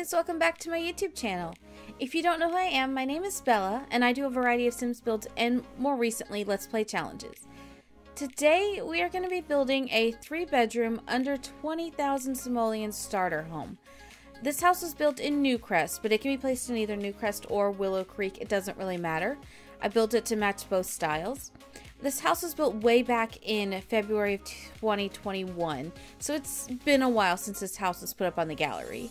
guys, welcome back to my YouTube channel. If you don't know who I am, my name is Bella, and I do a variety of Sims builds and more recently, Let's Play challenges. Today, we are going to be building a 3-bedroom, under 20,000 simoleon starter home. This house was built in Newcrest, but it can be placed in either Newcrest or Willow Creek, it doesn't really matter. I built it to match both styles. This house was built way back in February of 2021, so it's been a while since this house was put up on the gallery.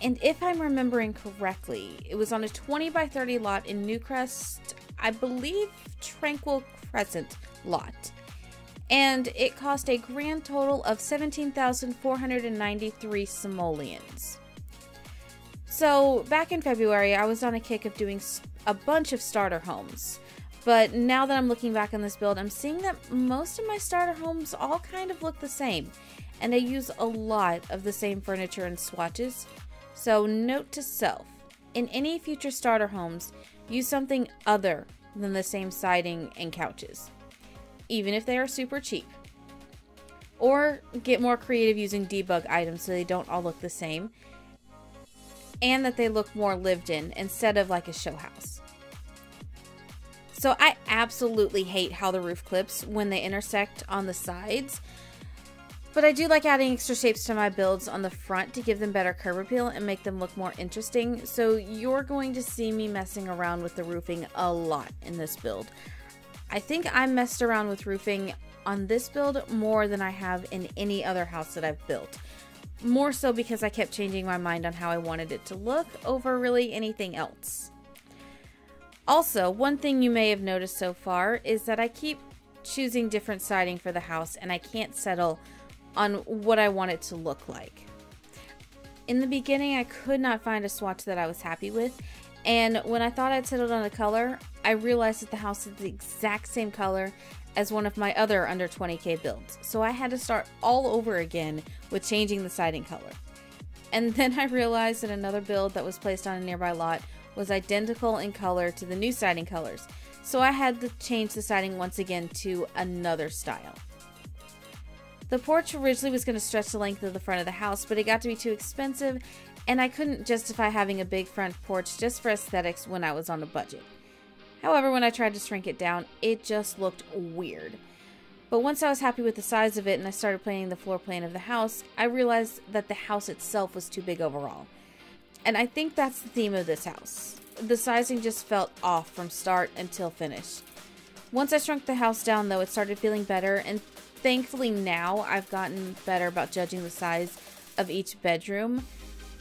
And if I'm remembering correctly, it was on a 20 by 30 lot in Newcrest, I believe Tranquil Crescent lot. And it cost a grand total of 17,493 simoleons. So back in February, I was on a kick of doing a bunch of starter homes. But now that I'm looking back on this build, I'm seeing that most of my starter homes all kind of look the same. And I use a lot of the same furniture and swatches. So note to self, in any future starter homes, use something other than the same siding and couches. Even if they are super cheap. Or get more creative using debug items so they don't all look the same. And that they look more lived in instead of like a show house. So I absolutely hate how the roof clips when they intersect on the sides. But I do like adding extra shapes to my builds on the front to give them better curb appeal and make them look more interesting. So you're going to see me messing around with the roofing a lot in this build. I think I messed around with roofing on this build more than I have in any other house that I've built. More so because I kept changing my mind on how I wanted it to look over really anything else. Also, one thing you may have noticed so far is that I keep choosing different siding for the house and I can't settle on what I want it to look like. In the beginning, I could not find a swatch that I was happy with, and when I thought I'd settled on a color, I realized that the house is the exact same color as one of my other under 20k builds, so I had to start all over again with changing the siding color. And then I realized that another build that was placed on a nearby lot was identical in color to the new siding colors, so I had to change the siding once again to another style. The porch originally was going to stretch the length of the front of the house, but it got to be too expensive, and I couldn't justify having a big front porch just for aesthetics when I was on a budget. However, when I tried to shrink it down, it just looked weird. But once I was happy with the size of it and I started planning the floor plan of the house, I realized that the house itself was too big overall. And I think that's the theme of this house. The sizing just felt off from start until finish. Once I shrunk the house down though, it started feeling better, and thankfully now I've gotten better about judging the size of each bedroom,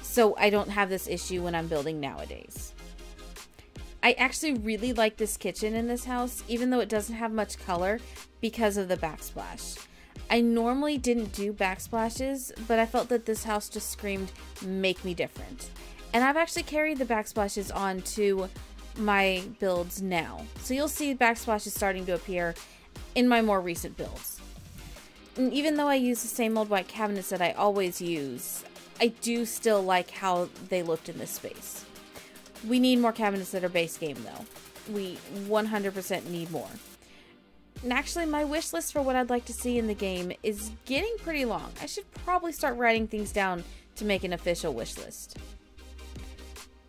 so I don't have this issue when I'm building nowadays. I actually really like this kitchen in this house, even though it doesn't have much color because of the backsplash. I normally didn't do backsplashes, but I felt that this house just screamed, make me different. And I've actually carried the backsplashes on to my builds now. So you'll see backsplashes starting to appear in my more recent builds. And even though I use the same old white cabinets that I always use, I do still like how they looked in this space. We need more cabinets that are base game though. We 100% need more. And actually my wish list for what I'd like to see in the game is getting pretty long. I should probably start writing things down to make an official wish list.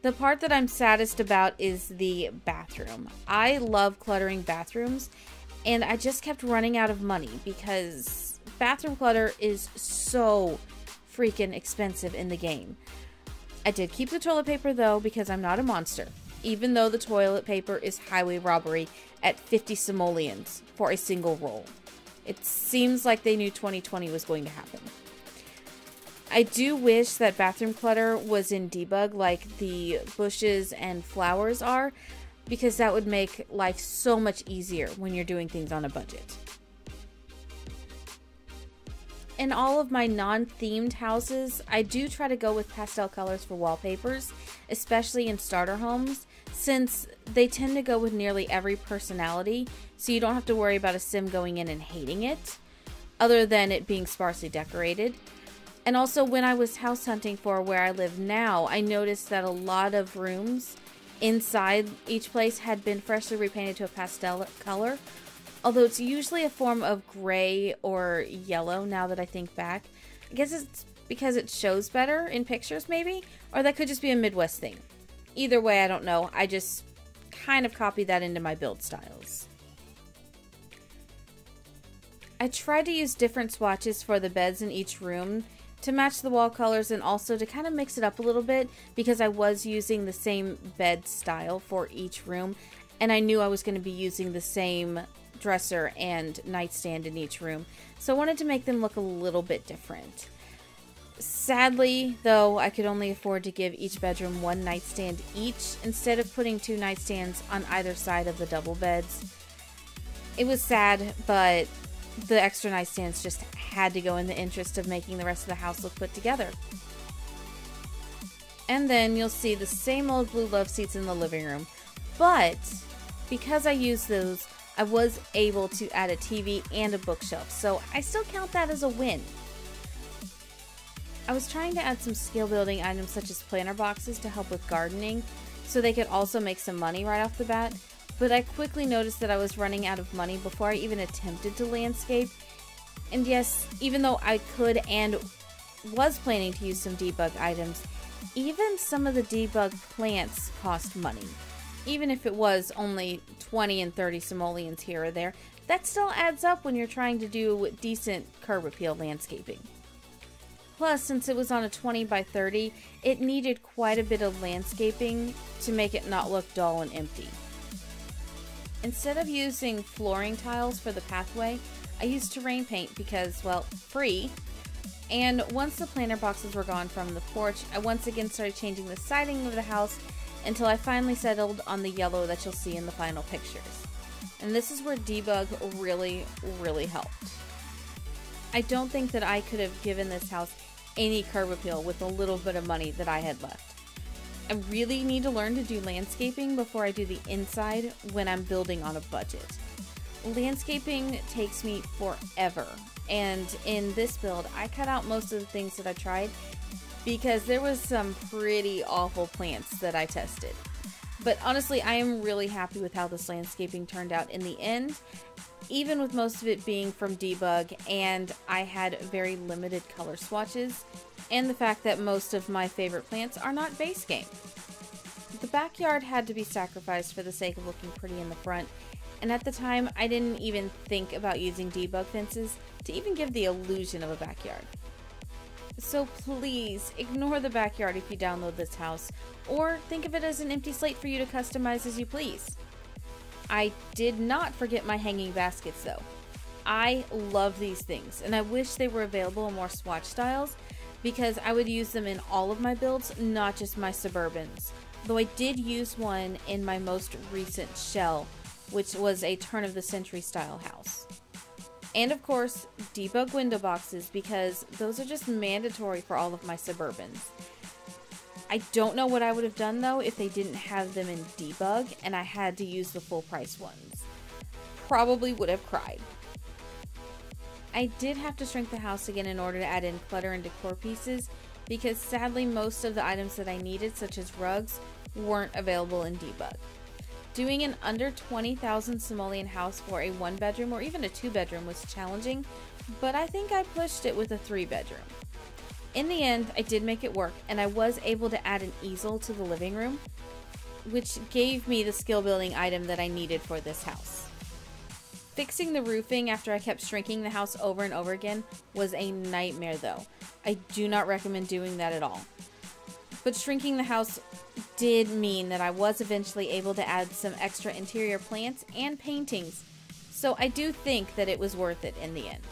The part that I'm saddest about is the bathroom. I love cluttering bathrooms, and I just kept running out of money because bathroom clutter is so freaking expensive in the game. I did keep the toilet paper though because I'm not a monster, even though the toilet paper is highway robbery at 50 simoleons for a single roll. It seems like they knew 2020 was going to happen. I do wish that bathroom clutter was in debug like the bushes and flowers are, because that would make life so much easier when you're doing things on a budget. In all of my non-themed houses, I do try to go with pastel colors for wallpapers, especially in starter homes, since they tend to go with nearly every personality, so you don't have to worry about a sim going in and hating it, other than it being sparsely decorated. And also when I was house hunting for where I live now, I noticed that a lot of rooms inside each place had been freshly repainted to a pastel color, although it's usually a form of gray or yellow now that I think back. I guess it's because it shows better in pictures maybe, or that could just be a Midwest thing. Either way, I don't know. I just kind of copied that into my build styles. I tried to use different swatches for the beds in each room to match the wall colors and also to kind of mix it up a little bit because I was using the same bed style for each room and I knew I was going to be using the same dresser and nightstand in each room. So I wanted to make them look a little bit different. Sadly, though, I could only afford to give each bedroom one nightstand each instead of putting 2 nightstands on either side of the double beds. It was sad, but the extra nightstands just had to go in the interest of making the rest of the house look put together. And then you'll see the same old blue love seats in the living room, but because I used those, I was able to add a TV and a bookshelf, so I still count that as a win. I was trying to add some skill building items such as planter boxes to help with gardening, so they could also make some money right off the bat, but I quickly noticed that I was running out of money before I even attempted to landscape. And yes, even though I could and was planning to use some debug items, even some of the debug plants cost money. Even if it was only 20 and 30 simoleons here or there, that still adds up when you're trying to do decent curb appeal landscaping. Plus, since it was on a 20 by 30, it needed quite a bit of landscaping to make it not look dull and empty. Instead of using flooring tiles for the pathway, I used terrain paint because, well, free. And once the planter boxes were gone from the porch, I once again started changing the siding of the house until I finally settled on the yellow that you'll see in the final pictures. And this is where debug really helped. I don't think that I could have given this house any curb appeal with a little bit of money that I had left. I really need to learn to do landscaping before I do the inside when I'm building on a budget. Landscaping takes me forever, and in this build I cut out most of the things that I tried because there was some pretty awful plants that I tested. But honestly, I am really happy with how this landscaping turned out in the end, even with most of it being from debug and I had very limited color swatches, and the fact that most of my favorite plants are not base game. The backyard had to be sacrificed for the sake of looking pretty in the front, and at the time I didn't even think about using debug fences to even give the illusion of a backyard. So please ignore the backyard if you download this house, or think of it as an empty slate for you to customize as you please. I did not forget my hanging baskets though. I love these things, and I wish they were available in more swatch styles because I would use them in all of my builds, not just my Suburbans. Though I did use one in my most recent shell, which was a turn-of-the-century style house. And of course, debug window boxes because those are just mandatory for all of my Suburbans. I don't know what I would have done though if they didn't have them in debug and I had to use the full price ones. Probably would have cried. I did have to shrink the house again in order to add in clutter and decor pieces because sadly most of the items that I needed, such as rugs, weren't available in debug. Doing an under 20,000 simoleon house for a 1-bedroom or even a 2-bedroom was challenging, but I think I pushed it with a 3-bedroom. In the end, I did make it work, and I was able to add an easel to the living room, which gave me the skill building item that I needed for this house. Fixing the roofing after I kept shrinking the house over and over again was a nightmare though. I do not recommend doing that at all. But shrinking the house did mean that I was eventually able to add some extra interior plants and paintings, so I do think that it was worth it in the end.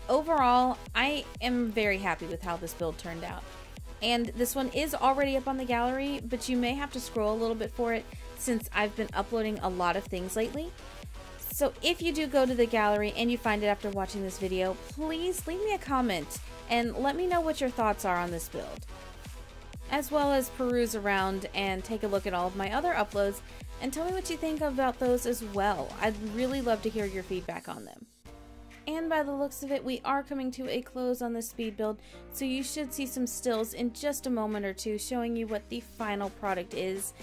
Overall, I am very happy with how this build turned out. And this one is already up on the gallery, but you may have to scroll a little bit for it since I've been uploading a lot of things lately. So if you do go to the gallery and you find it after watching this video, please leave me a comment and let me know what your thoughts are on this build. As well as peruse around and take a look at all of my other uploads and tell me what you think about those as well. I'd really love to hear your feedback on them. And by the looks of it, we are coming to a close on this speed build, so you should see some stills in just a moment or two showing you what the final product is.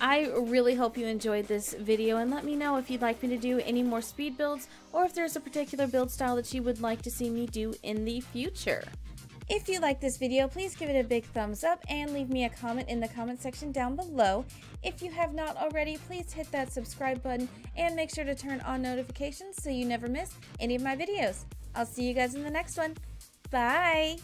I really hope you enjoyed this video, and let me know if you'd like me to do any more speed builds or if there's a particular build style that you would like to see me do in the future. If you like this video, please give it a big thumbs up and leave me a comment in the comment section down below. If you have not already, please hit that subscribe button and make sure to turn on notifications so you never miss any of my videos. I'll see you guys in the next one. Bye!